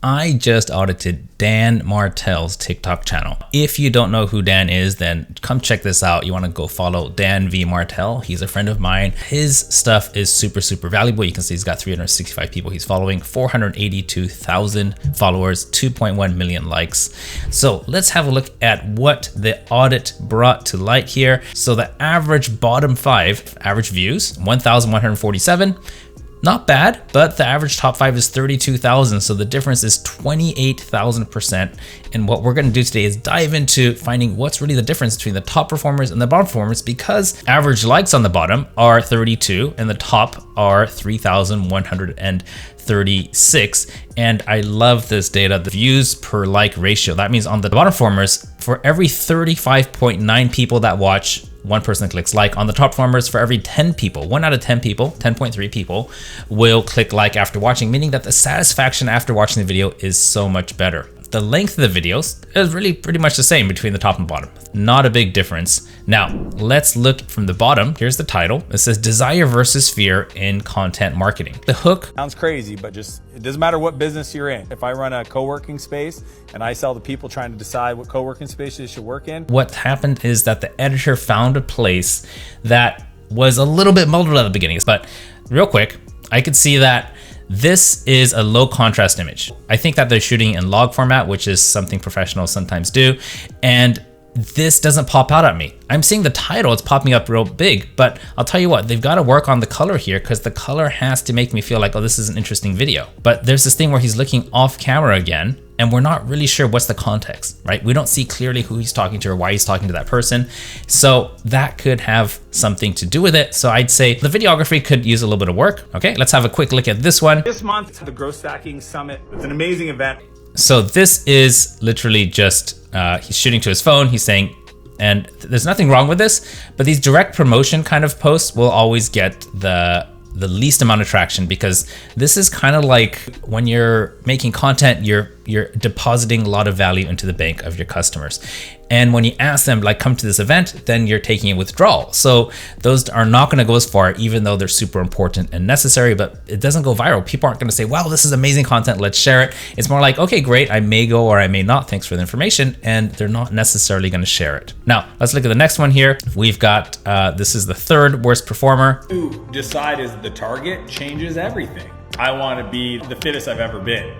I just audited Dan Martell's TikTok channel. If you don't know who Dan is, then come check this out. You want to go follow Dan V Martell. He's a friend of mine. His stuff is super, super valuable. You can see he's got 365 people he's following, 482,000 followers, 2.1 million likes. So let's have a look at what the audit brought to light here. So the average bottom 5 average views, 1,147. Not bad, but the average top 5 is 32,000. So the difference is 28,000%. And what we're going to do today is dive into finding what's really the difference between the top performers and the bottom performers, because average likes on the bottom are 32 and the top are 3,136. And I love this data, the views per like ratio. That means on the bottom performers, for every 35.9 people that watch, one person clicks like. On the top performers, for every 10 people, 1 out of 10 people, 10.3 people will click like after watching, meaning that the satisfaction after watching the video is so much better. The length of the videos is really pretty much the same between the top and bottom. Not a big difference. Now, let's look from the bottom. Here's the title. It says Desire versus Fear in Content Marketing. The hook. Sounds crazy, but it doesn't matter what business you're in. If I run a co-working space and I sell to people trying to decide what co-working space they should work in. What happened is that the editor found a place that was a little bit muddled at the beginning, but real quick, I could see that this is a low contrast image. I think that they're shooting in log format, which is something professionals sometimes do. And this doesn't pop out at me. I'm seeing the title, it's popping up real big, but I'll tell you what, they've got to work on the color here, because the color has to make me feel like, oh, this is an interesting video. But there's this thing where he's looking off camera again, and we're not really sure what's the context, right? We don't see clearly who he's talking to or why he's talking to that person. So that could have something to do with it. So I'd say the videography could use a little bit of work. Okay, let's have a quick look at this one. This month, it's the Growth Stacking Summit. It's an amazing event. So this is literally just, he's shooting to his phone, he's saying, and there's nothing wrong with this, but these direct promotion kind of posts will always get the least amount of traction, because this is kind of like when you're making content, you're depositing a lot of value into the bank of your customers. And when you ask them, like, come to this event, then you're taking a withdrawal. So those are not going to go as far, even though they're super important and necessary, but it doesn't go viral. People aren't going to say, wow, this is amazing content, let's share it. It's more like, okay, great, I may go or I may not, thanks for the information. And they're not necessarily going to share it. Now, let's look at the next one here. We've got, this is the third worst performer. To decide is the target changes everything. I want to be the fittest I've ever been.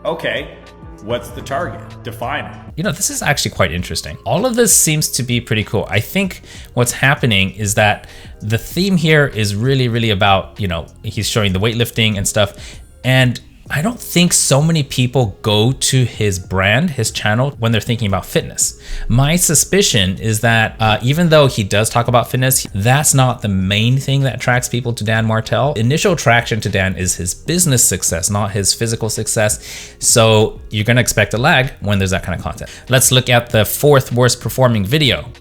Okay, what's the target? Define it. You know, this is actually quite interesting. All of this seems to be pretty cool. I think what's happening is that the theme here is really, really about, you know, he's showing the weightlifting and stuff. And I don't think so many people go to his brand, his channel, when they're thinking about fitness. My suspicion is that even though he does talk about fitness, that's not the main thing that attracts people to Dan Martell. Initial attraction to Dan is his business success, not his physical success. So you're gonna expect a lag when there's that kind of content. Let's look at the fourth worst performing video.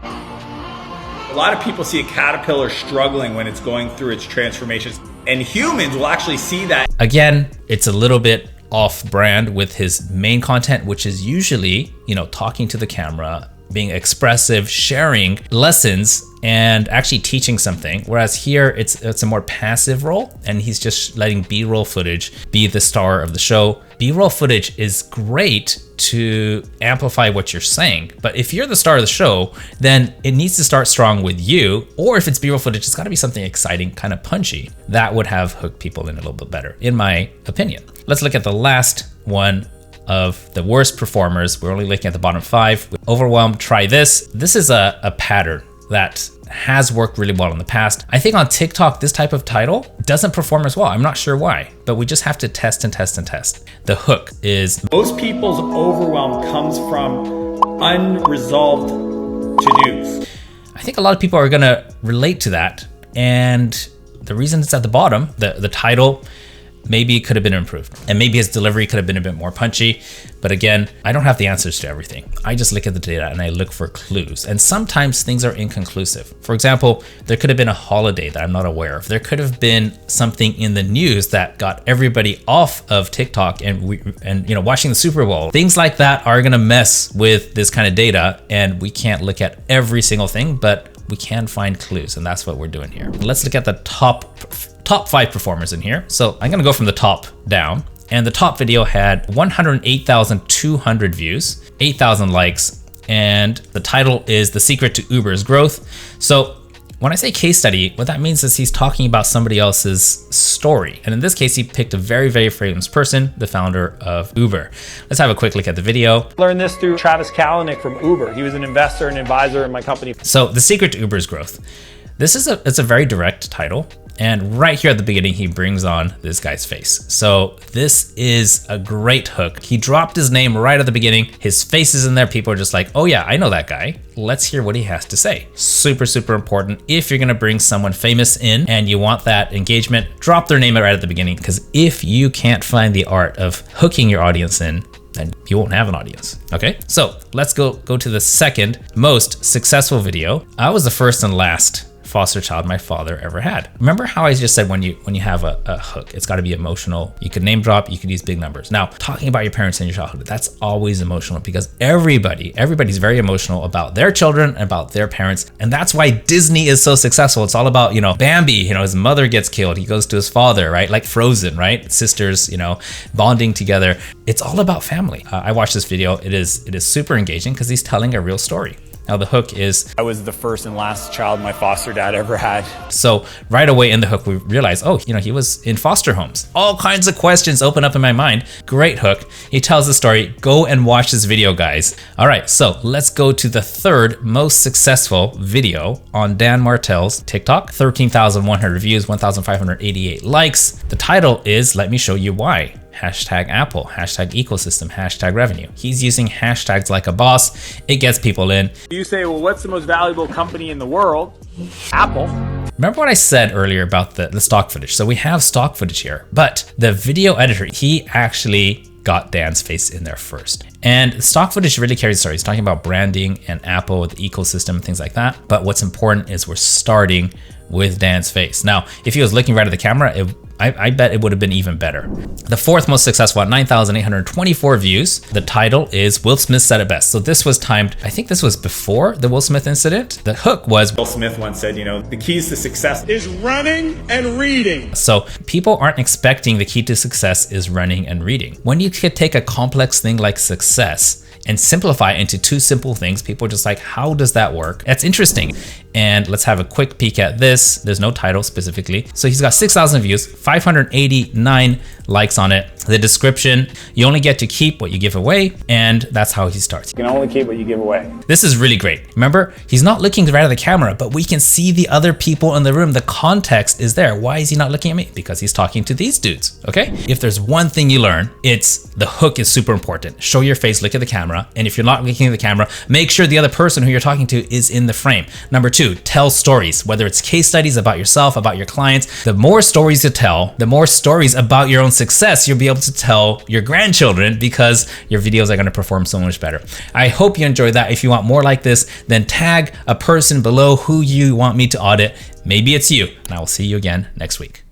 A lot of people see a caterpillar struggling when it's going through its transformations, and humans will actually see that. Again, it's a little bit off brand with his main content, which is usually, you know, talking to the camera, being expressive, sharing lessons, and actually teaching something. Whereas here, it's a more passive role, and he's just letting B-roll footage be the star of the show. B-roll footage is great to amplify what you're saying, but if you're the star of the show, then it needs to start strong with you, or if it's B-roll footage, it's gotta be something exciting, kind of punchy. That would have hooked people in a little bit better, in my opinion. Let's look at the last one of the worst performers. We're only looking at the bottom 5. Overwhelmed, try this. This is a pattern that has worked really well in the past. I think on TikTok, this type of title doesn't perform as well. I'm not sure why, but we just have to test and test and test. The hook is, most people's overwhelm comes from unresolved to-dos. I think a lot of people are gonna relate to that. And the reason it's at the bottom, the title, maybe it could have been improved, and maybe his delivery could have been a bit more punchy. But again, I don't have the answers to everything. I just look at the data and I look for clues. And sometimes things are inconclusive. For example, there could have been a holiday that I'm not aware of. There could have been something in the news that got everybody off of TikTok and you know, watching the Super Bowl. Things like that are gonna mess with this kind of data, and we can't look at every single thing, but we can find clues, and that's what we're doing here. Let's look at the top top 5 performers in here. So I'm gonna go from the top down. And the top video had 108,200 views, 8,000 likes, and the title is The Secret to Uber's Growth. So when I say case study, what that means is he's talking about somebody else's story. And in this case, he picked a very, very famous person, the founder of Uber. Let's have a quick look at the video. Learned this through Travis Kalanick from Uber. He was an investor and advisor in my company. So The Secret to Uber's Growth. It's a very direct title. And right here at the beginning, he brings on this guy's face. So this is a great hook. He dropped his name right at the beginning. His face is in there. People are just like, oh yeah, I know that guy. Let's hear what he has to say. Super, super important. If you're gonna bring someone famous in and you want that engagement, drop their name right at the beginning, because if you can't find the art of hooking your audience in, then you won't have an audience. Okay, so let's go to the second most successful video. I was the first and last foster child my father ever had. Remember how I just said when you have a hook, it's got to be emotional. You could name drop, you could use big numbers. Now, talking about your parents in your childhood, that's always emotional, because everybody's very emotional about their children and about their parents. And that's why Disney is so successful. It's all about, Bambi, his mother gets killed. He goes to his father, right? Like Frozen, right? Sisters, bonding together. It's all about family. I watched this video. It is super engaging because he's telling a real story. Now the hook is, I was the first and last child my foster dad ever had. So right away in the hook, we realize, he was in foster homes. All kinds of questions open up in my mind. Great hook. He tells the story. Go and watch this video, guys. All right, so let's go to the third most successful video on Dan Martell's TikTok. 13,100 views, 1,588 likes. The title is, Let Me Show You Why. #Apple, #ecosystem, #revenue. He's using hashtags like a boss. It gets people in. You say, well, what's the most valuable company in the world? Apple. Remember what I said earlier about the stock footage? So we have stock footage here, but the video editor, he actually got Dan's face in there first. And stock footage really carries the story. He's talking about branding and Apple, the ecosystem, and things like that. But what's important is we're starting with Dan's face. Now, if he was looking right at the camera, I bet it would have been even better. The fourth most successful at 9,824 views. The title is Will Smith Said It Best. So this was timed, I think this was before the Will Smith incident. The hook was, Will Smith once said, the keys to success is running and reading. So people aren't expecting the key to success is running and reading. When you could take a complex thing like success and simplify it into 2 simple things, people are just like, how does that work? That's interesting. And let's have a quick peek at this. There's no title specifically. So he's got 6,000 views, 589 likes on it. The description, you only get to keep what you give away. And that's how he starts. You can only keep what you give away. This is really great. Remember, he's not looking right at the camera, but we can see the other people in the room. The context is there. Why is he not looking at me? Because he's talking to these dudes, okay? If there's one thing you learn, it's the hook is super important. Show your face, look at the camera. And if you're not looking at the camera, make sure the other person who you're talking to is in the frame. Number 2, tell stories, whether it's case studies about yourself, about your clients. The more stories you tell, the more stories about your own success you'll be able to tell your grandchildren, because your videos are going to perform so much better. I hope you enjoyed that. If you want more like this, then tag a person below who you want me to audit. Maybe it's you, and I will see you again next week.